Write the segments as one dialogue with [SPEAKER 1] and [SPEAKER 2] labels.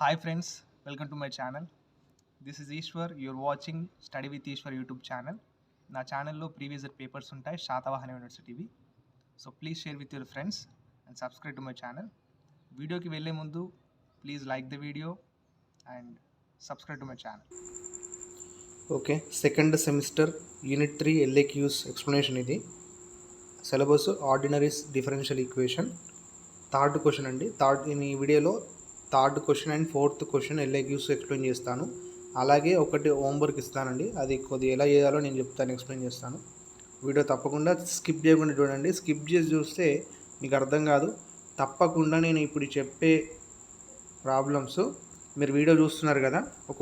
[SPEAKER 1] Hi friends, welcome to my channel. This is Ishwar. You're watching Study with Ishwar YouTube channel. నా ఛానల్లో previous year papers ఉంటాయి శాతవాహన యూనివర్సిటీవి. So please share with your friends and subscribe to my channel. వీడియోకి వెళ్ళే ముందు please like the video and subscribe to my channel.
[SPEAKER 2] Okay, second semester unit 3 LAQs explanation. ఇది syllabus ordinaries differential equation third question అండి. ఈ వీడియోలో third question and fourth question LAQs explain చేస్తాను. అలాగే ఒకటి హోంవర్క్ ఇస్తానండి, అది కొద్దిగా ఎలా చేయాలో నేను చెప్తాను, ఎక్స్ప్లెయిన్ చేస్తాను. వీడియో తప్పకుండా స్కిప్ చేయకుండా చూడండి. స్కిప్ చేసి చూస్తే మీకు అర్థం కాదు. తప్పకుండా నేను ఇప్పుడు చెప్పే ప్రాబ్లమ్స్ మీరు వీడియో చూస్తున్నారు కదా, ఒక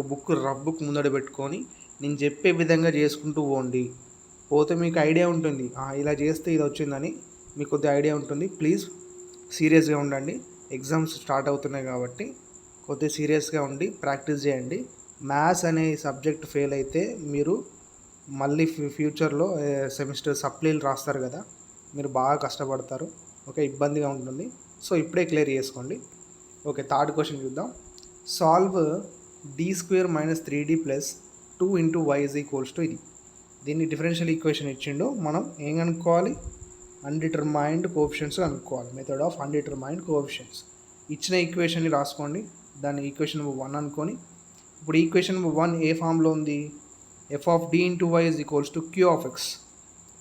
[SPEAKER 2] రఫ్ బుక్ ముందడ పెట్టుకొని నేను చెప్పే విధంగా చేసుకుంటూ పోతే మీకు ఐడియా ఉంటుంది, ఇలా చేస్తే ఇది వచ్చిందని మీకు కొద్దిగా ఐడియా ఉంటుంది. ప్లీజ్ సీరియస్గా ఉండండి. ఎగ్జామ్స్ స్టార్ట్ అవుతున్నాయి కాబట్టి కొద్దిగా సీరియస్గా ఉండి ప్రాక్టీస్ చేయండి. మ్యాథ్స్ అనే సబ్జెక్ట్ ఫెయిల్ అయితే మీరు మళ్ళీ ఫ్యూచర్లో సెమిస్టర్ సప్లీలు రాస్తారు కదా, మీరు బాగా కష్టపడతారు. ఓకే, ఇబ్బందిగా ఉంటుంది. సో ఇప్పుడే క్లియర్ చేసుకోండి. ఓకే, థర్డ్ క్వశ్చన్ చూద్దాం. సాల్వ్ d² - 3d + 2 × y = ఇది. దీన్ని డిఫరెన్షియల్ ఈక్వేషన్ ఇచ్చిండు. మనం ఏం కనుక్కోవాలి? అన్డిటర్మైన్డ్ కోఎఫిషియెంట్స్ కనుక్కోవాలి. Method of undetermined coefficients. ఇచ్చిన ఈక్వేషన్ని రాసుకోండి. దాన్ని ఈక్వేషన్ నెంబర్ 1 అనుకొని, ఇప్పుడు ఈక్వేషన్ నెంబర్ 1 ఏ ఫామ్లో ఉంది? f(d) × y = q(x)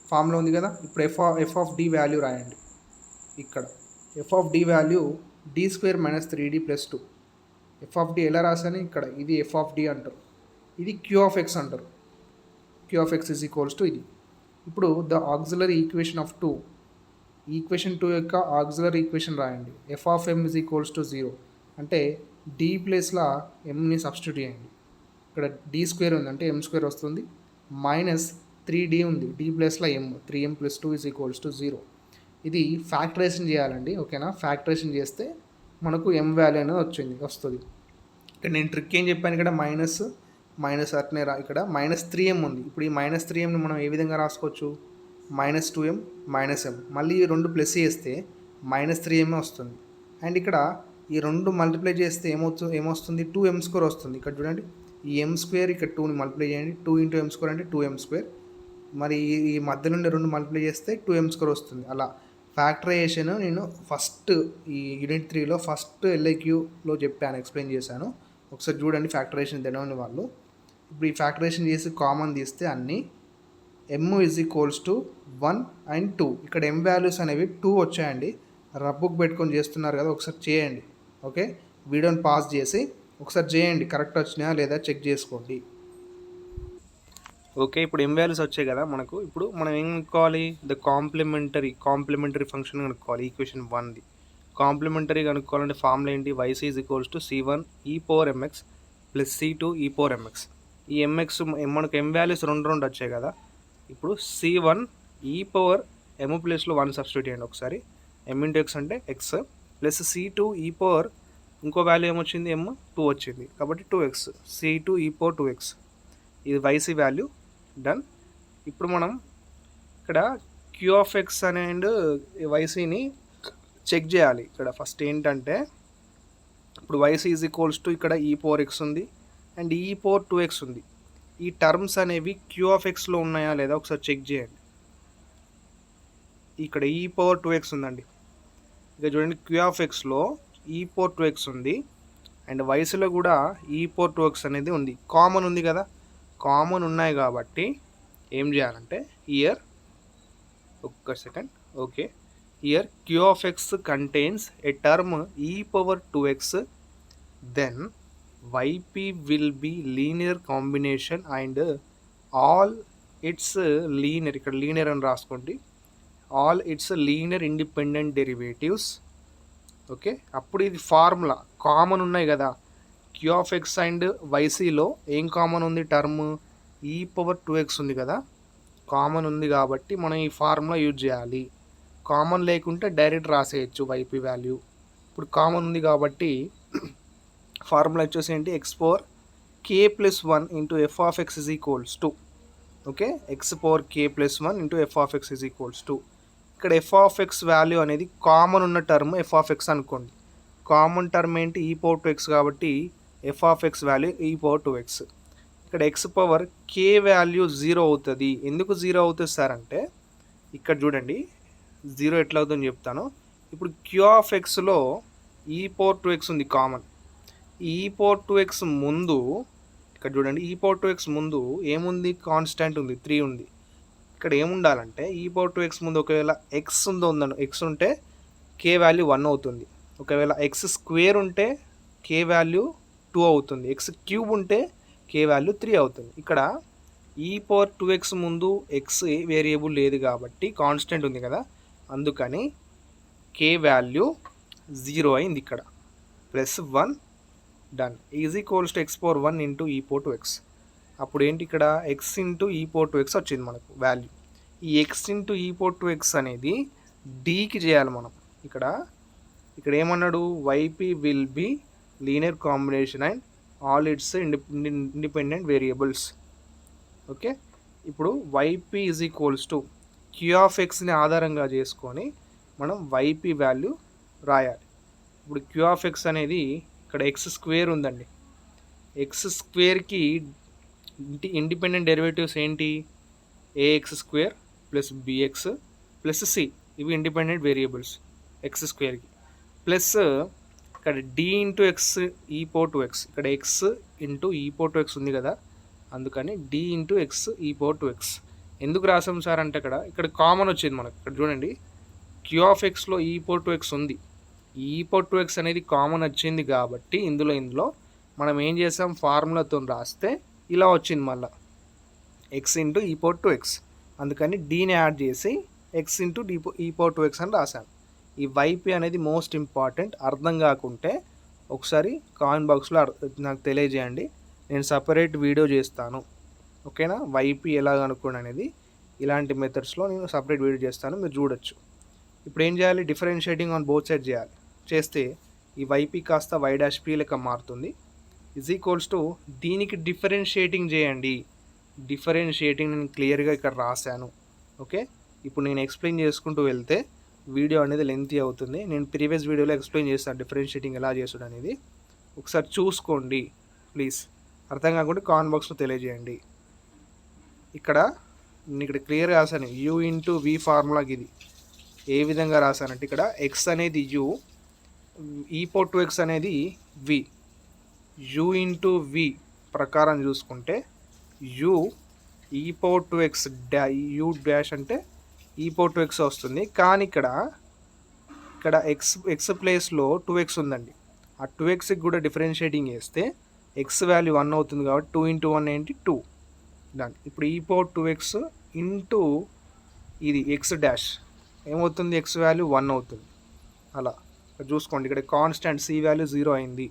[SPEAKER 2] ఫామ్లో ఉంది కదా. ఇప్పుడు f(d) వాల్యూ రాయండి. ఇక్కడ f(d) value d² - 3d + 2. f(d) ఎలా రాసాను? ఇక్కడ ఇది f(d) అంటారు, ఇది q(x) అంటారు. q(x) = ఇది. ఇప్పుడు the auxiliary equation of 2, equation 2 యొక్క ఆక్సిలరీ ఈక్వేషన్ రాయండి. f(m) = 0 అంటే d ప్లేస్లో mని సబ్స్టిట్యూట్ చేయండి. ఇక్కడ d² ఉంది అంటే m² వస్తుంది, -3d ఉంది, d ప్లేస్లో m, 3m + 2 = 0. ఇది ఫ్యాక్టరైజేషన్ చేయాలండి. ఓకేనా? ఫ్యాక్టరైజేషన్ చేస్తే మనకు m వాల్యూ అనేది వస్తుంది. ఇక్కడ నేను ట్రిక్ ఏం చెప్పాను? ఇక్కడ మైనస్ అట్నే ఇక్కడ -3m ఉంది. ఇప్పుడు ఈ -3mని మనం ఏ విధంగా రాసుకోవచ్చు? -2m -m, మళ్ళీ ఈ రెండు ప్లస్ చేస్తే -3m వస్తుంది. అండ్ ఇక్కడ ఈ రెండు మల్టిప్లై చేస్తే ఏమొస్తుంది? 2m² వస్తుంది. ఇక్కడ చూడండి, ఈ m² ఇక్కడ 2ని మల్టిప్లై చేయండి. 2 × m² అంటే 2m². మరి ఈ మధ్య నుండి రెండు మల్టిప్లై చేస్తే 2m² వస్తుంది. అలా ఫ్యాక్టరైజేషన్ నేను ఫస్ట్ ఈ యూనిట్ 3లో ఫస్ట్ LAQలో చెప్పాను, ఎక్స్ప్లెయిన్ చేశాను. ఒకసారి చూడండి ఫ్యాక్టరైజేషన్ తెలియని వాళ్ళు. ఇప్పుడు ఈ ఫ్యాక్టరైజేషన్ చేసి కామన్ తీస్తే అన్నీ m = 1 and 2. ఇక్కడ m వాల్యూస్ అనేవి 2 వచ్చాయండి. రఫ్ బుక్ పెట్టుకొని చేస్తున్నారు కదా, ఒకసారి చేయండి. ఓకే, వీడియోని పాజ్ చేసి ఒకసారి చేయండి, కరెక్ట్ వచ్చినాయా లేదా చెక్ చేసుకోండి. ఓకే, ఇప్పుడు m వాల్యూస్ వచ్చాయి కదా మనకు. ఇప్పుడు మనం ఏం కనుక్కోవాలి? ద కాంప్లిమెంటరీ ఫంక్షన్ కనుక్కోవాలి. ఈక్వేషన్ 1ది కాంప్లిమెంటరీ కనుక్కోవాలంటే ఫార్ములా ఏంటి? yc = c1e⁴mx + c2e⁴mx. ఈ mx మనకు m వాల్యూస్ రెండు వచ్చాయి కదా. ఇప్పుడు c1e⁴m ప్లేస్లో 1 సబ్స్టిట్యూట్ చేయండి ఒకసారి. m × x అంటే x ప్లస్ c2e⁴ ఇంకో వాల్యూ ఏమొచ్చింది? m 2 వచ్చింది కాబట్టి 2x, c2e⁴2x. ఇది yc వాల్యూ. డన్. ఇప్పుడు మనం ఇక్కడ q(x) అండ్ ycని చెక్ చేయాలి. ఇక్కడ ఫస్ట్ ఏంటంటే, ఇప్పుడు yc = ఇక్కడ e⁴x ఉంది అండ్ e⁴2x ఉంది. ఈ టర్మ్స్ అనేవి q(x)లో ఉన్నాయా లేదా ఒకసారి చెక్ చేయండి. ఇక్కడ e⁴2x ఉందండి. ఇక చూడండి, q(x)లో e⁴2x ఉంది అండ్ ycలో కూడా e⁴2x అనేది ఉంది. కామన్ ఉంది కదా, కామన్ ఉన్నాయి కాబట్టి ఏం చేయాలంటే హియర్ ఒక్క second. Okay, here q(x) contains a term e⁴2x, then yp will be linear combination and all its linear, ఇక్కడ లీనియర్ అని రాసుకోండి, all its linear independent derivatives. Okay, అప్పుడు ఇది ఫార్ములా కామన్ ఉన్నాయి కదా. q(x) అండ్ ycలో ఏం కామన్ ఉంది? టర్మ్ e⁴2x ఉంది కదా, కామన్ ఉంది కాబట్టి మనం ఈ ఫార్ములా యూజ్ చేయాలి. కామన్ లేకుంటే డైరెక్ట్ రాసేయచ్చు yp వాల్యూ. ఇప్పుడు కామన్ ఉంది కాబట్టి ఫార్ములా వచ్చేసి ఏంటి? x⁴k + 1 × f(x) = 2. Okay, x⁴k + 1 × f(x) = 2. ఇక్కడ f(x) వాల్యూ అనేది కామన్ ఉన్న టర్మ్ f(x) అనుకోండి. కామన్ టర్మ్ ఏంటి ఈ పవర్ టు ఎక్స్ కాబట్టి ఎఫ్ ఆఫ్ ఎక్స్ వాల్యూ ఈ పవర్ టు ఎక్స్. ఇక్కడ ఎక్స్ పవర్ కే వాల్యూ 0 అవుతుంది. ఎందుకు 0 అవుతుంది సార్ అంటే ఇక్కడ చూడండి 0 ఎట్లా అవుతుందని చెప్తాను. ఇప్పుడు క్యూ ఆఫ్ ఎక్స్లో ఈ పవర్ టు ఎక్స్ ఉంది కామన్. ఈ పవర్ టు ఎక్స్ ముందు ఇక్కడ చూడండి ఈ పవర్ టు ఎక్స్ ముందు ఏముంది, కాన్స్టెంట్ ఉంది 3 ఉంది. ఇక్కడ ఏముండాలంటే ఈ పవర్ టు ఎక్స్ ముందు ఒకవేళ ఎక్స్ ఉందని ఎక్స్ ఉంటే కే వాల్యూ 1 అవుతుంది. ఒకవేళ ఎక్స్ స్క్వేర్ ఉంటే కే వాల్యూ 2 అవుతుంది. ఎక్స్ క్యూబ్ ఉంటే కే వాల్యూ 3 అవుతుంది. ఇక్కడ ఈ పవర్ 2x ముందు ఎక్స్ వేరియబుల్ లేదు కాబట్టి కాన్స్టెంట్ ఉంది కదా, అందుకని కే వాల్యూ 0 అయింది. ఇక్కడ +1 done is equals to X power 1 into e power 2x. అప్పుడు ఏంటి ఇక్కడ x into e power 2x వచ్చింది మనకు వాల్యూ. ఈ X into e power 2x అనేది డీకి చేయాలి మనం. ఇక్కడ ఏమన్నాడు, y p will be linear combination and all its independent variables. Okay, ఇప్పుడు y p is equals to Q of ఎక్స్ని ఆధారంగా చేసుకొని మనం వైపీ వాల్యూ రాయాలి. ఇప్పుడు క్యూ ఆఫ్ ఎక్స్ అనేది ఇక్కడ ఎక్స్ స్క్వేర్ ఉందండి. ఎక్స్ స్క్వేర్కి ఇండిపెండెంట్ డెరివేటివ్స్ ఏంటి, a x square plus b x plus c, ఇవి ఇండిపెండెంట్ వేరియబుల్స్ ఎక్స్ స్క్వేర్కి. ప్లస్ ఇక్కడ d into x e power to x, ఇక్కడ x into e power to x ఉంది కదా, అందుకని d into x e power to x. ఎందుకు రాసాం సార్ అంటే ఇక్కడ కామన్ వచ్చింది మనకు. ఇక్కడ చూడండి క్యూ ఆఫ్ ఎక్స్లో ఈ పవర్ టు ఎక్స్ ఉంది. ఈ పవర్ టు ఎక్స్ అనేది కామన్ వచ్చింది కాబట్టి ఇందులో మనం ఏం చేసాం, ఫార్ములాతో రాస్తే ఇలా వచ్చింది మళ్ళీ X into e power to X. అందుకని డీని యాడ్ చేసి X into e power to X అని రాశాను. ఈ వైపీ అనేది మోస్ట్ ఇంపార్టెంట్. అర్థం కాకుంటే ఒకసారి కామెంట్ బాక్స్లో నాకు తెలియజేయండి, నేను సపరేట్ వీడియో చేస్తాను. ఓకేనా, వైపీ ఎలా కనుక్కోండి అనేది ఇలాంటి మెథడ్స్లో నేను సపరేట్ వీడియో చేస్తాను, మీరు చూడొచ్చు. ఇప్పుడు ఏం చేయాలి, డిఫరెన్షియేటింగ్ ఆన్ బోత్ సైడ్ చేయాలి. చేస్తే ఈ వైపీ కాస్త వై డాష్ పీ లెక్క మారుతుంది. ఈజ్ ఈక్వల్స్ టు దీనికి డిఫరెన్షియేటింగ్ చేయండి. డిఫరెన్షియేటింగ్ నేను క్లియర్గా ఇక్కడ రాశాను. ఓకే, ఇప్పుడు నేను ఎక్స్ప్లెయిన్ చేసుకుంటూ వెళ్తే వీడియో అనేది లెంతీ అవుతుంది. నేను ప్రీవియస్ వీడియోలో ఎక్స్ప్లెయిన్ చేస్తాను డిఫరెన్షియేటింగ్ ఎలా చేసుడు అనేది, ఒకసారి చూసుకోండి ప్లీజ్. అర్థం కాకుండా కామెంట్ బాక్స్లో తెలియజేయండి. నేను ఇక్కడ క్లియర్గా రాశాను, యూ ఇంటూ వి ఫార్ములాకి ఇది ఏ విధంగా రాశానంటే ఇక్కడ ఎక్స్ అనేది యూ, ఈ పవర్ టు ఎక్స్ అనేది వి. యూ ఇంటూ వి ప్రకారం చూసుకుంటే యూ ఈ power to X you dash అంటే ఈ పవర్ టు ఎక్స్ వస్తుంది. కానీ ఇక్కడ ఎక్స్ ప్లేస్లో 2x ఉందండి. ఆ 2xకి కూడా డిఫరెన్షియేటింగ్ చేస్తే ఎక్స్ వాల్యూ 1 అవుతుంది కాబట్టి 2 ఇంటూ 1 ఏంటి 2. దాని ఇప్పుడు ఈ పవర్ 2x ఇంటూ ఇది ఎక్స్ డాష్ ఏమవుతుంది, ఎక్స్ వాల్యూ 1 అవుతుంది. అలా చూసుకోండి, ఇక్కడ కాన్స్టెంట్ సి వాల్యూ 0 అయింది.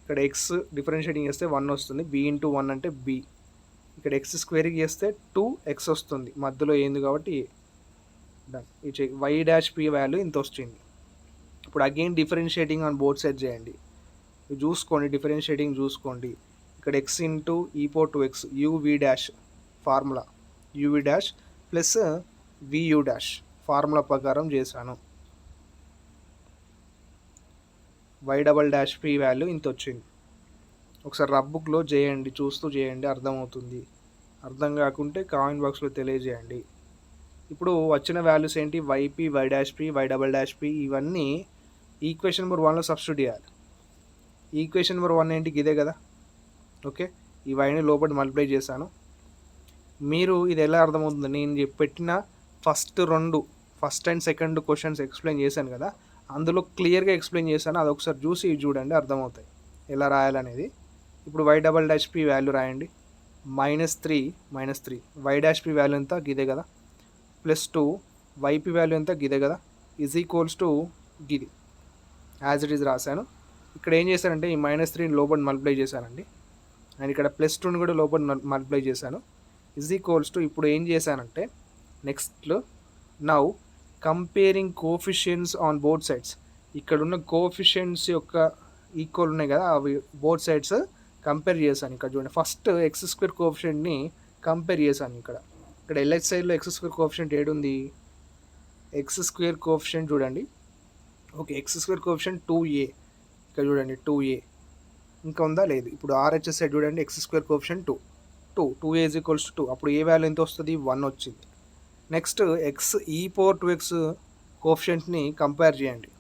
[SPEAKER 2] ఇక్కడ ఎక్స్ డిఫరెన్షియేటింగ్ చేస్తే 1 వస్తుంది, బి ఇంటూ 1 అంటే బి. ఇక్కడ ఎక్స్ స్క్వేర్కి చేస్తే 2x వస్తుంది, మధ్యలో ఏంది కాబట్టి ఇది వై డాష్ పి వాల్యూ ఇంత వచ్చింది. ఇప్పుడు again differentiating on both side చేయండి. చూసుకోండి, డిఫరెన్షియేటింగ్ చూసుకోండి. ఇక్కడ x into e power to x u v dash formula, u v dash plus v u dash formula ప్రకారం చేశాను. Y double dash p value ఇంత వచ్చింది. ఒకసారి రఫ్ బుక్లో చేయండి, చూస్తూ చేయండి, అర్థమవుతుంది. అర్థం కాకుంటే కామెంట్ బాక్స్లో తెలియజేయండి. ఇప్పుడు వచ్చిన వాల్యూస్ ఏంటి, y p y dash p y double dash p ఇవన్నీ ఈక్వేషన్ నెంబర్ 1లో సబ్స్టిట్యూట్ చేయాలి. ఈక్వేషన్ నెంబర్ 1 ఏంటి, ఇదే కదా. ఓకే, ఈ వైని లోపల మల్టిప్లై చేశాను. మీరు ఇది ఎలా అర్థమవుతుంది, నేను పెట్టిన first and second questions explain చేశాను కదా, అందులో క్లియర్గా ఎక్స్ప్లెయిన్ చేశాను. అది ఒకసారి చూసి చూడండి, అర్థమవుతాయి ఎలా రాయాలనేది. ఇప్పుడు y double dash p value రాయండి, -3 వై డాష్ పి వాల్యూ ఎంత గిదే కదా, +2 వైపీ వాల్యూ ఎంత గిదే కదా, ఈజ్ ఈక్వల్స్ టు గిది యాజ్ ఇట్ ఈజ్ రాశాను. ఇక్కడ ఏం చేశానంటే ఈ -3ని లోపల మల్టిప్లై చేశానండి, అండ్ ఇక్కడ +2ని కూడా లోపల మల్టిప్లై చేశాను. ఈజ్ ఈక్వల్స్ టు ఇప్పుడు ఏం చేశానంటే next now comparing coefficients on both sides. ఇక్కడున్న కోఎఫిషియెంట్స్ యొక్క ఈక్వల్ ఉన్నాయి కదా, అవి బోత్ సైడ్స్ కంపేర్ చేశాను. ఇక్కడ చూడండి, ఫస్ట్ ఎక్స్ స్క్వేర్ కోఎఫిషియెంట్ని కంపేర్ చేశాను. ఇక్కడ ఎల్హెచ్ సైడ్లో ఎక్స్ స్క్వేర్ కోఎఫిషియెంట్ ఏడుంది, ఎక్స్ స్క్వేర్ కోఎఫిషియెంట్ చూడండి. Okay, x square coefficient 2a, ఇక్కడ చూడండి 2a ఇంకా ఉందా లేదు. ఇప్పుడు RHS సైడ్ చూడండి x² coefficient 2a is equals to 2. అప్పుడు ఏ వాల్యూ ఎంత వస్తుంది 1 వచ్చింది. నెక్స్ట్ x(e⁴2x) కోఎఫిషియంట్ని కంపేర్ చేయండి.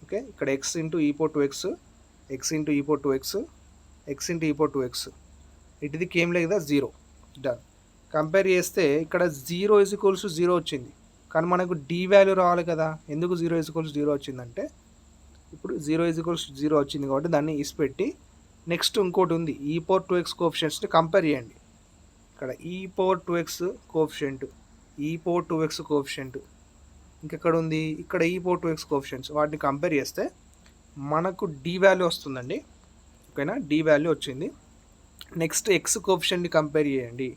[SPEAKER 2] ఓకే, ఇక్కడ x(e⁴2x), x(e⁴2x), x(e⁴2x) ఇటుదికి ఏం లేదు కదా 0. డన్. కంపేర్ చేస్తే ఇక్కడ 0 ఈజ్ ఈక్వల్స్ 0 వచ్చింది, కానీ మనకు d వాల్యూ రావాలి కదా. ఎందుకు 0 ఈజ్ ఈక్వల్స్ 0 వచ్చిందంటే ఇప్పుడు 0 ఈజ్ ఈక్వల్స్ 0 వచ్చింది కాబట్టి దాన్ని ఇసిపెట్టి నెక్స్ట్ ఇంకోటి ఉంది e⁴2x కోఎఫిషియంట్స్ని కంపేర్ చేయండి. ఇక్కడ e⁴2x కోఎఫిషియంట్, e⁴2x కోఎఫిషియంట్, ఇంకెక్కడ ఉంది ఇక్కడ e⁴2x కోఎఫిషియంట్స్, వాటిని కంపేర్ చేస్తే మనకు d వాల్యూ వస్తుందండి. ఓకేనా, d వాల్యూ వచ్చింది. నెక్స్ట్ x కోఎఫిషియంట్ని కంపేర్ చేయండి.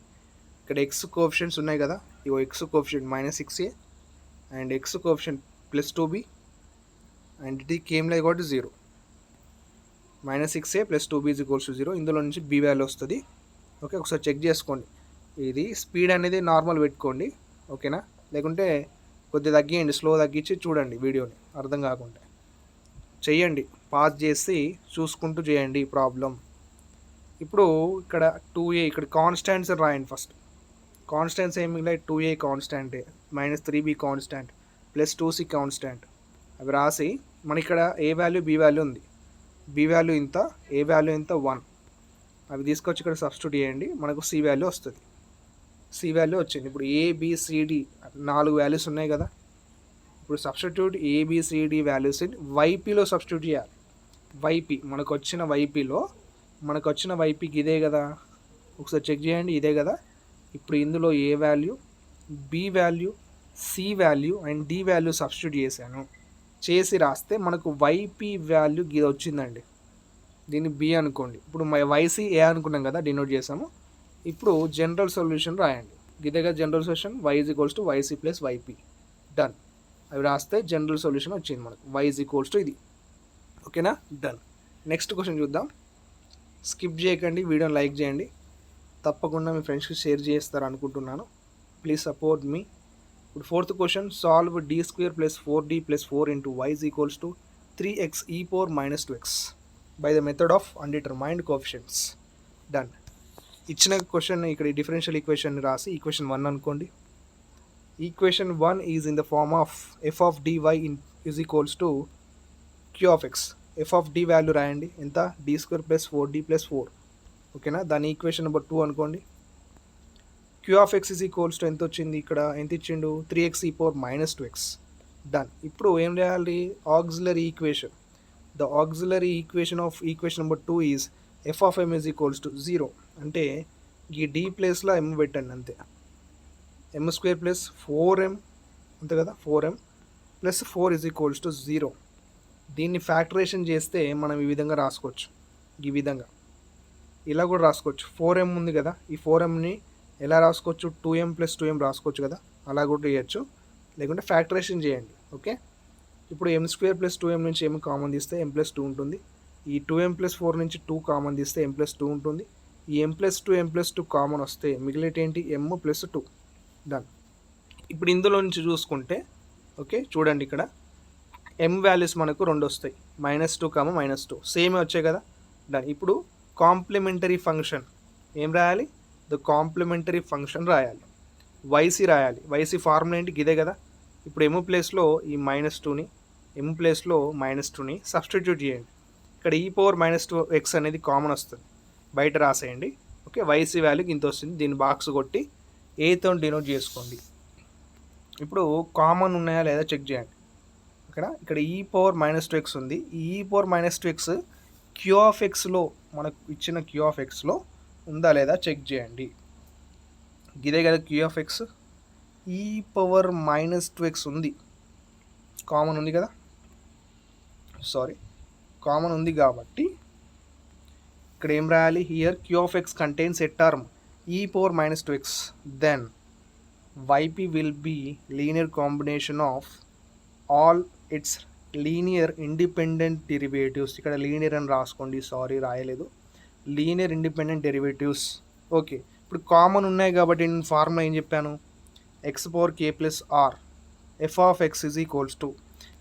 [SPEAKER 2] ఇక్కడ x కోఎఫిషియంట్స్ ఉన్నాయి కదా, ఇగో x coefficient -6a and x coefficient +2b and ఇటుకి ఏం లేదు కాబట్టి 0. -6a + 2b is equals to 0. ఇందులో నుంచి b వాల్యూ వస్తుంది. ఓకే, ఒకసారి చెక్ చేసుకోండి. ఇది స్పీడ్ అనేది నార్మల్ పెట్టుకోండి, ఓకేనా, లేకుంటే కొద్దిగా తగ్గియండి, స్లో తగ్గించి చూడండి వీడియోని, అర్థం కాకుండా చెయ్యండి, పాజ్ చేసి చూసుకుంటూ చేయండి ప్రాబ్లం. ఇప్పుడు ఇక్కడ 2a ఇక్కడ కాన్స్టాంట్స్ రాయండి. ఫస్ట్ కాన్స్టాంట్స్ ఏమి మిగిలాయి, 2a కాన్స్టాంటే, -3b constant, +2c constant, అవి రాసి మన ఇక్కడ ఏ వాల్యూ b వాల్యూ ఉంది, b వాల్యూ ఇంత, a వాల్యూ ఇంత 1, అవి తీసుకొచ్చి ఇక్కడ సబ్స్టిట్యూట్ చేయండి, మనకు c వాల్యూ వస్తుంది. c వాల్యూ వచ్చింది. ఇప్పుడు ABCD 4 వాల్యూస్ ఉన్నాయి కదా, ఇప్పుడు సబ్స్టిట్యూట్ ABCD వాల్యూస్ YPలో సబ్స్టిట్యూట్ చేయాలి. YP మనకు వచ్చిన YPకి ఇదే కదా, ఒకసారి చెక్ చేయండి, ఇదే కదా. ఇప్పుడు ఇందులో A value, B value, C value and D value substitute చేసి రాస్తే మనకు YP వాల్యూ ఇది వచ్చిందండి. దీన్ని B అనుకోండి. ఇప్పుడు YC A అనుకున్నాం కదా, డినోట్ చేసాము. ఇప్పుడు జనరల్ సొల్యూషన్ రాయండి. ఇదేగా general solution, y is equals to YC + YP. Done. అవి రాస్తే జనరల్ సొల్యూషన్ వచ్చింది మనకు, y ఈజ్ ఈక్వల్స్ టు ఇది. ఓకేనా, డన్. నెక్స్ట్ క్వశ్చన్ చూద్దాం. స్కిప్ చేయకండి, వీడియోని లైక్ చేయండి, తప్పకుండా మీ ఫ్రెండ్స్కి షేర్ చేస్తారు అనుకుంటున్నాను. Please support me. ఇప్పుడు 4th question, solve d² + 4d + 4 × y is equals to 3x(e⁻−2x) by the method of undetermined coefficients. Done. ఇచ్చిన క్వశ్చన్ ఇక్కడ డిఫరెన్షియల్ ఈక్వేషన్ రాసి ఈక్వేషన్ 1 అనుకోండి. Equation 1 is in the form of f(dy) is equals to q(x). f(d) value రాయండి, ఎంత, d² + 4d + 4. ఓకేనా, దాని equation number 2 అనుకోండి. q(x) is equals to ఎంత వచ్చింది, ఇక్కడ ఎంత ఇచ్చిండు, 3x(e⁻−2x). డన్. ఇప్పుడు ఏం చేయాలి, auxiliary equation. The auxiliary equation of equation number 2 is f(m) is equals to 0. అంటే ఈ d ప్లేస్లో m పెట్టండి అంతే. m² + 4m అంతే కదా, 4m + 4 ఈజ్ ఈక్వల్స్ టు 0. దీన్ని ఫ్యాక్టరేషన్ చేస్తే మనం ఈ విధంగా రాసుకోవచ్చు, ఈ విధంగా ఇలా కూడా రాసుకోవచ్చు. 4m ఉంది కదా, ఈ 4mని ఎలా రాసుకోవచ్చు, 2m + 2m రాసుకోవచ్చు కదా, అలా కూడా చేయొచ్చు, లేకుంటే ఫ్యాక్టరేషన్ చేయండి. ఓకే, ఇప్పుడు m² + 2m నుంచి m కామన్ తీస్తే m + 2 ఉంటుంది. ఈ 2m + 4 నుంచి 2 కామన్ తీస్తే m + 2 ఉంటుంది. ఈ m + 2 m + 2 కామన్ వస్తే మిగిలేటేంటి, m + 2. డన్. ఇప్పుడు ఇందులో నుంచి చూసుకుంటే ఓకే చూడండి, ఇక్కడ m వాల్యూస్ మనకు 2 వస్తాయి, -2, -2 సేమే వచ్చాయి కదా. డన్. ఇప్పుడు కాంప్లిమెంటరీ ఫంక్షన్ ఏం రాయాలి, ద కాంప్లిమెంటరీ ఫంక్షన్ రాయాలి, YC రాయాలి. YC ఫార్ములా ఏంటి, ఇదే కదా. ఇప్పుడు m ప్లేస్లో ఈ -2ని, m ప్లేస్లో -2ని సబ్స్టిట్యూట్ చేయండి. ఇక్కడ e⁻−2x అనేది కామన్ వస్తుంది, బయట రాసేయండి. ఓకే, YC వాల్యూకి ఇంత వస్తుంది, దీన్ని బాక్స్ కొట్టి Aతో డినోట్ చేసుకోండి. ఇప్పుడు కామన్ ఉన్నాయా లేదా చెక్ చేయండి. ఇక్కడ e⁻−2x ఉంది. ఈ e⁻−2x q(x)లో మనకు ఇచ్చిన q(x)లో ఉందా లేదా చెక్ చేయండి. ఇదే కదా q(x), e⁻−2x ఉంది, కామన్ ఉంది కదా, కామన్ ఉంది కాబట్టి ఇక్కడ ఏం రాయాలి, here q(x) contains a term e⁻−2x, then YP will be linear combination of all its linear independent derivatives. ఇక్కడ లీనియర్ అని రాసుకోండి, రాయలేదు, లీనియర్ ఇండిపెండెంట్ డెరివేటివ్స్. ఓకే, ఇప్పుడు కామన్ ఉన్నాయి కాబట్టి నేను ఫార్ములా ఏం చెప్పాను, x⁴k + r f(x) is equals to,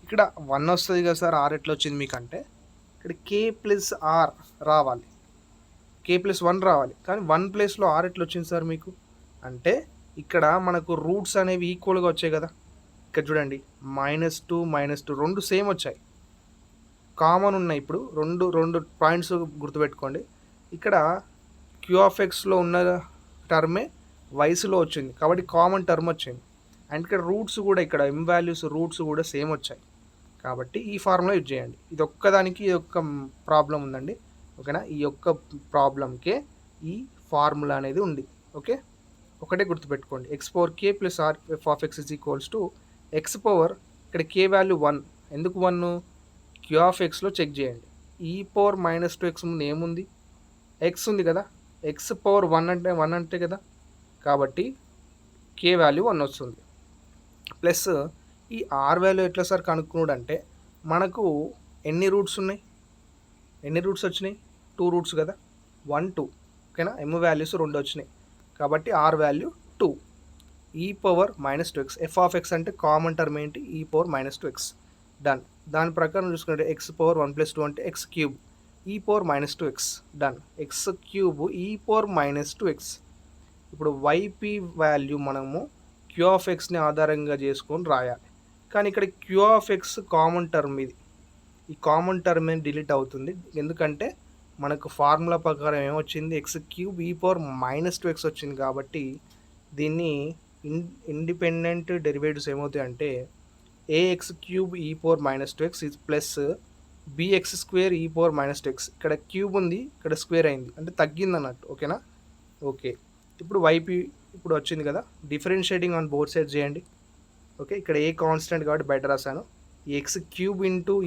[SPEAKER 2] ఇక్కడ 1 వస్తుంది కదా సార్, r ఎట్లా వచ్చింది మీకంటే ఇక్కడ k+r రావాలి, k+1 రావాలి. కానీ 1 ప్లేస్లో r ఎట్లా వచ్చింది సార్ మీకు అంటే ఇక్కడ మనకు రూట్స్ అనేవి ఈక్వల్గా వచ్చాయి కదా. ఇక్కడ చూడండి -2 -2 రెండు సేమ్ వచ్చాయి, కామన్ ఉన్నాయి. ఇప్పుడు రెండు పాయింట్స్ గుర్తుపెట్టుకోండి. ఇక్కడ క్యూఆఫ్ఎక్స్లో ఉన్న టర్మే వైస్లో వచ్చింది కాబట్టి కామన్ టర్మ్ వచ్చింది. అండ్ ఇక్కడ రూట్స్ కూడా ఇక్కడ ఎం వాల్యూస్ రూట్స్ కూడా సేమ్ వచ్చాయి కాబట్టి ఈ ఫార్ములా యూజ్ చేయండి. ఇది ఒక్కదానికి ఈ యొక్క ప్రాబ్లం ఉందండి, ఓకేనా. ఈ యొక్క ప్రాబ్లంకే ఈ ఫార్ములా అనేది ఉంది, ఓకే. ఒకటే గుర్తుపెట్టుకోండి, x⁴k + r f(x) = x power ఇక్కడ k వాల్యూ 1. ఎందుకు 1? క్యూఆఫ్ఎక్స్లో చెక్ చేయండి. e⁻−2x ముందు ఏముంది? x ఉంది కదా, x⁻1 అంటే 1 అంటే కదా, కాబట్టి k వాల్యూ 1 వస్తుంది. ప్లస్ ఈ r వాల్యూ ఎట్లా సార్ కనుక్కున్నాడు అంటే మనకు ఎన్ని రూట్స్ ఉన్నాయి, ఎన్ని రూట్స్ వచ్చినాయి? 2 రూట్స్ కదా, 1 2, ఓకేనా. m వాల్యూస్ 2 వచ్చినాయి కాబట్టి r వాల్యూ 2. e⁻−2x f(x) అంటే కామన్ టర్మ్ ఏంటి? e⁻−2x. డన్. దాని ప్రకారం చూసుకుంటే x⁻1 + 2 అంటే x³ e⁻−2x. Done. x³ e⁻−2x. ఇప్పుడు yp వాల్యూ మనము క్యూఆఫ్ఎక్స్ని ఆధారంగా చేసుకొని రాయాలి. కానీ ఇక్కడ క్యూఆఫ్ఎక్స్ కామన్ టర్మ్, ఇది ఈ కామన్ టర్మ్ ఏం డిలీట్ అవుతుంది ఎందుకంటే మనకు ఫార్ములా ప్రకారం ఏమొచ్చింది? x³ e⁻−2x వచ్చింది కాబట్టి దీన్ని ఇండిపెండెంట్ డెరివేటివ్స్ ఏమవుతాయి అంటే ax³ e⁻−2x plus bx² e⁻−2x. ఇక్కడ క్యూబ్ ఉంది, ఇక్కడ స్క్వేర్ అయింది అంటే తగ్గింది అన్నట్టు, ఓకేనా. ఓకే, ఇప్పుడు yp ఇప్పుడు వచ్చింది కదా, డిఫరెన్షియేటింగ్ ఆన్ బోత్ సైడ్స్ చేయండి, ఓకే. ఇక్కడ ఏ కాన్స్టెంట్ కాబట్టి బయట రాశాను, x³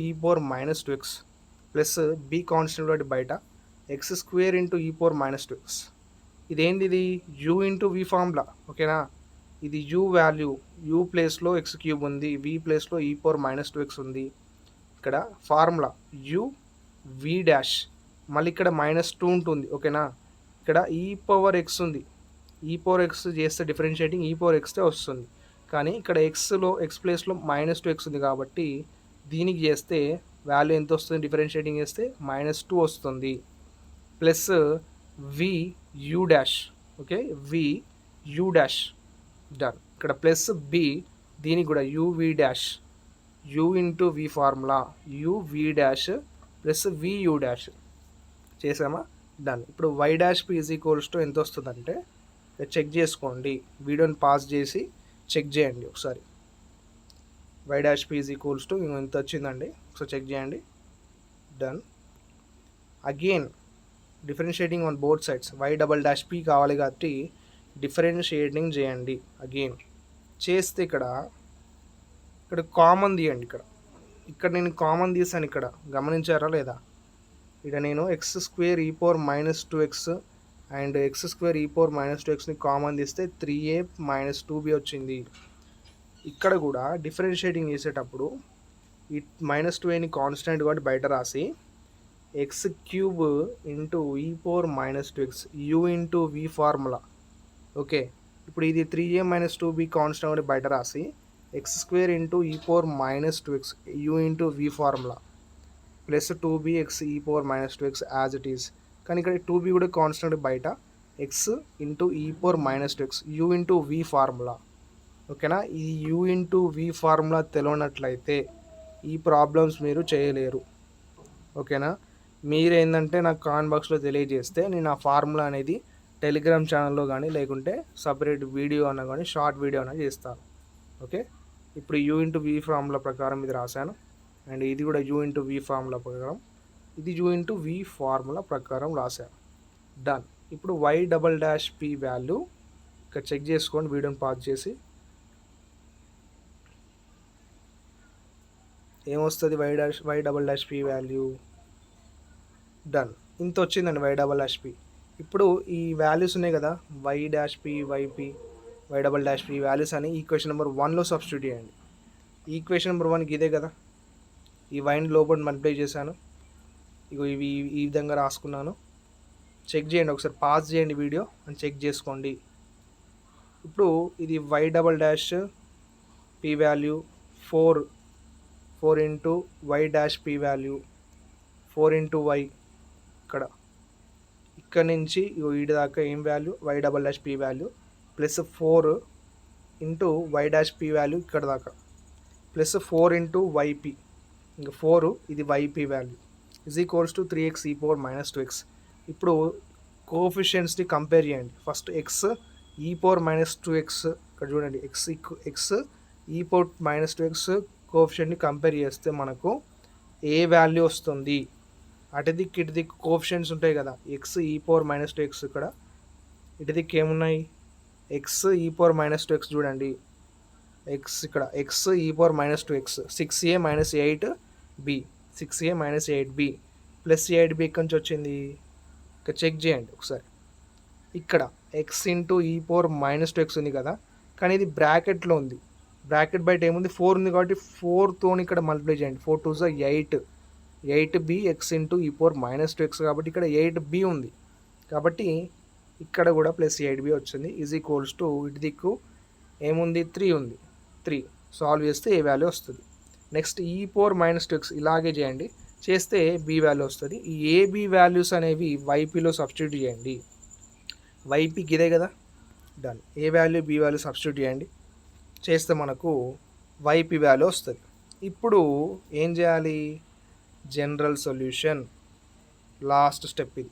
[SPEAKER 2] e⁻−2x plus b constant కాబట్టి బయట x² e⁻−2x. ఇదేంది? ఇది u × v ఫార్ములా, ఓకేనా. ఇది u వాల్యూ, u ప్లేస్లో x³ ఉంది, v ప్లేస్లో e⁻−2x ఉంది. ఇక్కడ ఫార్ములా u v', మళ్ళీ ఇక్కడ -2 ఉంటుంది, ఓకేనా. ఇక్కడ e⁻x ఉంది, e⁻x చేస్తే డిఫరెన్షియేటింగ్ e⁻x వస్తుంది. కానీ ఇక్కడ x ప్లేస్లో -2x ఉంది కాబట్టి దీనికి చేస్తే వాల్యూ ఎంత వస్తుంది? డిఫరెన్షియేటింగ్ చేస్తే -2 వస్తుంది. Plus vu', okay, vu'. Done. ఇక్కడ ప్లస్ b, దీనికి కూడా uv', u × v formula uv' plus vu' చేసామా? డన్. ఇప్పుడు y'(p) = ఎంత వస్తుందంటే చెక్ చేసుకోండి, వీడియోని పాజ్ చేసి చెక్ చేయండి ఒకసారి. y'(p) = ఎంత వచ్చిందండి, ఒకసారి చెక్ చేయండి. Done. Again differentiating on both sides, y'(p) కావాలి కాబట్టి డిఫరెన్షియేటింగ్ చేయండి. అగైన్ చేస్తే ఇక్కడ కామన్ తీయండి. ఇక్కడ నేను కామన్ తీసాను, ఇక్కడ గమనించారా లేదా? ఇక్కడ నేను x² e⁻−2x and x² e⁻−2xని common తీస్తే 3a - 2b వచ్చింది. ఇక్కడ కూడా డిఫరెన్షియేటింగ్ చేసేటప్పుడు ఈ -2aని కాన్స్టెంట్ కాబట్టి బయట రాసి x³ e⁻−2x u × v formula, okay. ఇప్పుడు ఇది 3a - 2b కాన్స్టెంట్ కాబట్టి బయట రాసి x² e⁻−2x u × v formula plus 2b x e⁻−2x as it is. కానీ ఇక్కడ 2b కూడా కాన్స్టెంట్ బయట x × e⁻−2x u × v formula, ఓకేనా. ఈ u × v ఫార్ములా తెలియనట్లయితే ఈ ప్రాబ్లమ్స్ మీరు చేయలేరు, ఓకేనా. మీరేంటంటే నాకు కామెంట్ బాక్స్లో తెలియజేస్తే నేను ఆ ఫార్ములా అనేది టెలిగ్రామ్ ఛానల్లో కానీ లేకుంటే సపరేట్ వీడియో అన్నా కానీ షార్ట్ వీడియో అన్నా చేస్తాను, ఓకే. ఇప్పుడు u × v ఫార్ములా ప్రకారం ఇది రాశాను అండ్ ఇది కూడా u × v ఫార్ములా ప్రకారం, ఇది u × v ఫార్ములా ప్రకారం రాశాను. డన్. ఇప్పుడు y'(p) వాల్యూ ఇక్కడ చెక్ చేసుకోండి, వీడియోని పాజ్ చేసి. ఏమొస్తుంది y'(p) వాల్యూ? డన్. ఇంత వచ్చిందండి y'(p). ఇప్పుడు ఈ వాల్యూస్ ఉన్నాయి కదా y'(p, yp, y'(p) వాల్యూస్ అని ఈక్వేషన్ నెంబర్ 1లో సబ్స్టిట్యూట్ చేయండి. ఈక్వేషన్ నెంబర్ 1 ఇదే కదా, ఈ వైన్ లోపల మల్టిప్లై చేశాను, ఇవి ఈ విధంగా రాసుకున్నాను. చెక్ చేయండి ఒకసారి, పాజ్ చేయండి వీడియో అని చెక్ చేసుకోండి. ఇప్పుడు ఇది y'(p) value 4 × y'(p) value 4 into why ఇక్కడ నుంచి ఈడి దాకా ఏం value y double dash p value plus 4 into y dash p value ఇక్కడ దాకా ప్లస్ 4 ఇంటూ వైపీ ఇంకా 4 ఇది y p value is equals to 3x e power minus 2x. ఇప్పుడు కోఎఫిషియెంట్స్ని కంపేర్ చేయండి. First x e power minus 2x ఇక్కడ చూడండి, X e power minus 2x కోఎఫిషియెంట్ని compare చేస్తే మనకు ఏ వాల్యూ వస్తుంది. అటు దిక్కు ఇటు దిక్కు కోఎఫిషియెంట్స్ ఉంటాయి కదా, X e power minus 2x ఇక్కడ ఇటు దిక్కు ఏమున్నాయి X e power minus 2x చూడండి, ఎక్స్ ఇక్కడ X e power minus 2x 6a minus 8b 6a minus 8b plus 8b ఇక్కడి నుంచి వచ్చింది. ఇక్కడ చెక్ చేయండి ఒకసారి, ఇక్కడ x into e power minus 2x ఉంది కదా, కానీ ఇది బ్రాకెట్లో ఉంది. బ్రాకెట్ బయట ఏముంది 4 ఉంది కాబట్టి 4తో ఇక్కడ మల్టిప్లై చేయండి. 4 2 8 8b X into e power minus 2x కాబట్టి ఇక్కడ 8b ఉంది కాబట్టి ఇక్కడ కూడా ప్లస్ 8b వచ్చింది. ఈజ్ ఈక్వల్స్ టు ఇటు దిక్కు ఏముంది 3 ఉంది, 3 సాల్వ్ చేస్తే ఏ వాల్యూ వస్తుంది. నెక్స్ట్ ఈ పవర్ మైనస్ 2x ఇలాగే చేయండి, చేస్తే బి వాల్యూ వస్తుంది. ఈ ఏబి వాల్యూస్ అనేవి వైపీలో సబ్స్టిట్యూట్ చేయండి. వైపీకి ఇదే కదా, డన్. ఏ వాల్యూ బి వాల్యూ సబ్స్టిట్యూట్ చేయండి, చేస్తే మనకు వైపీ వాల్యూ వస్తుంది. ఇప్పుడు ఏం చేయాలి, జనరల్ సొల్యూషన్ లాస్ట్ స్టెప్ ఇది.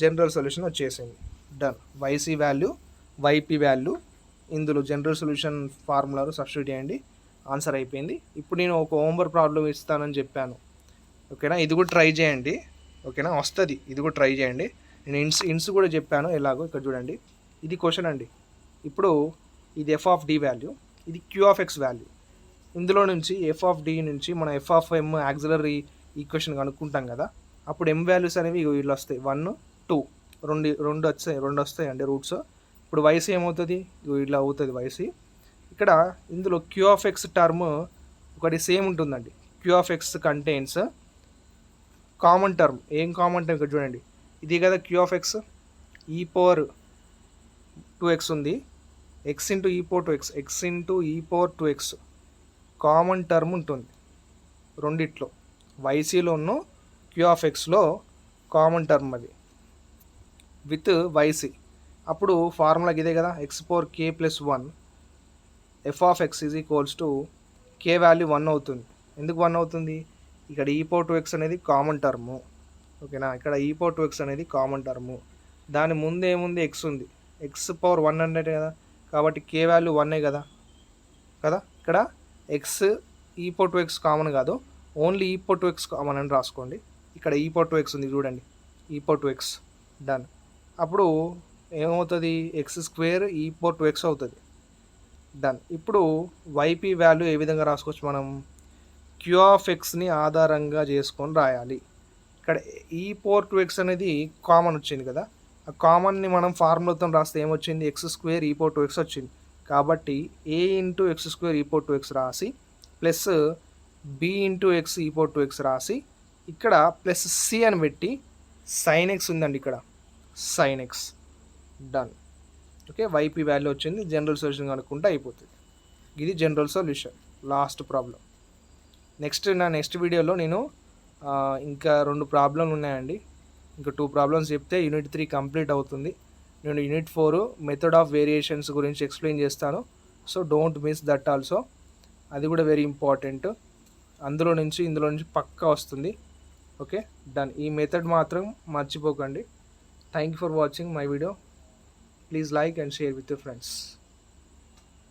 [SPEAKER 2] జనరల్ సొల్యూషన్ వచ్చేసింది, done. YC value YP value ఇందులో జనరల్ సొల్యూషన్ ఫార్ములాలో సబ్స్టిట్యూట్ చేయండి, ఆన్సర్ అయిపోయింది. ఇప్పుడు నేను ఒక హోంవర్క్ ప్రాబ్లం ఇస్తానని చెప్పాను, ఓకేనా, ఇది కూడా ట్రై చేయండి, ఓకేనా, వస్తుంది, ఇది కూడా ట్రై చేయండి. నేను ఇన్స్ కూడా చెప్పాను ఎలాగో, ఇక్కడ చూడండి, ఇది క్వశ్చన్ అండి. ఇప్పుడు ఇది ఎఫ్ ఆఫ్ డి వాల్యూ, ఇది క్యూ ఆఫ్ ఎక్స్ వాల్యూ. ఇందులో నుంచి ఎఫ్ ఆఫ్ డి నుంచి మనం F of M auxiliary equation కనుక్కుంటాం కదా, అప్పుడు ఎం వాల్యూస్ అనేవి వీళ్ళు వస్తాయి 1 2 రెండు వస్తాయి అంటే రూట్స్. ఇప్పుడు వైసీ ఏమవుతుంది, ఇట్లా అవుతుంది వైసీ. ఇక్కడ ఇందులో క్యూ ఆఫ్ ఎక్స్ టర్మ్ ఒకటి సేమ్ ఉంటుందండి. Q of x contains common term, ఏం కామన్ టర్మ్ ఇక్కడ చూడండి, ఇది కదా q of x e power 2x ఉంది, x into e power 2x, x into e power 2x common term ఉంటుంది రెండిట్లో, వైసీలోను క్యూ ఆఫ్ ఎక్స్లో కామన్ టర్మ్ అది విత్ వైసీ. అప్పుడు ఫార్ములాకి ఇదే కదా, x power k plus 1 f of x is equals to K value 1 అవుతుంది. ఎందుకు 1 అవుతుంది, ఇక్కడ ఈ పవర్ 2x అనేది కామన్ టర్ము, ఓకేనా, ఇక్కడ ఈ పవర్ 2x అనేది కామన్ టర్ము, దాని ముందు ఏముంది ఎక్స్ ఉంది, ఎక్స్ పవర్ 1 అంటే కదా, కాబట్టి కే వాల్యూ 1 కదా, ఇక్కడ X e power 2x common కాదు, ఓన్లీ ఈ పవర్ 2x కామన్ అని రాసుకోండి. ఇక్కడ ఈ పవర్ 2x ఉంది చూడండి, ఈ పవర్ 2x, డన్. అప్పుడు ఏమవుతుంది, ఎక్స్ స్క్వేర్ ఈ పవర్ 2x అవుతుంది, డన్. ఇప్పుడు వైపీ వాల్యూ ఏ విధంగా రాసుకోవచ్చు మనం, క్యూ ఆఫ్ ఎక్స్ని ఆధారంగా చేసుకొని రాయాలి. ఇక్కడ ఈ పవర్ 2x అనేది కామన్ వచ్చింది కదా, ఆ కామన్ని మనం ఫార్ములాతో రాస్తే ఏమొచ్చింది, ఎక్స్ స్క్వేర్ ఈ పవర్ 2x వచ్చింది, కాబట్టి ఏ ఇంటూ ఎక్స్ స్క్వేర్ ఈ పవర్ 2x రాసి plus B into x e power 2x రాసి ఇక్కడ ప్లస్ సి అని పెట్టి సైన్ ఎక్స్ ఉందండి ఇక్కడ, sign X, done. Okay, YP value వచ్చింది. జనరల్ సొల్యూషన్ కనుక్కుంటే అయిపోతుంది. ఇది general solution, last problem. Next వీడియోలో నేను ఇంకా 2 ప్రాబ్లంలు ఉన్నాయండి, ఇంకా 2 ప్రాబ్లమ్స్ చెప్తే యూనిట్ 3 కంప్లీట్ అవుతుంది. నేను యూనిట్ 4 మెథడ్ ఆఫ్ వేరియేషన్స్ గురించి ఎక్స్ప్లెయిన్ చేస్తాను, so don't miss that also, అది కూడా వెరీ ఇంపార్టెంట్. ఇందులో నుంచి పక్కా వస్తుంది. Okay, done. ఈ మెథడ్ మాత్రం మర్చిపోకండి. Thank you for watching my video. Please like and share with your friends.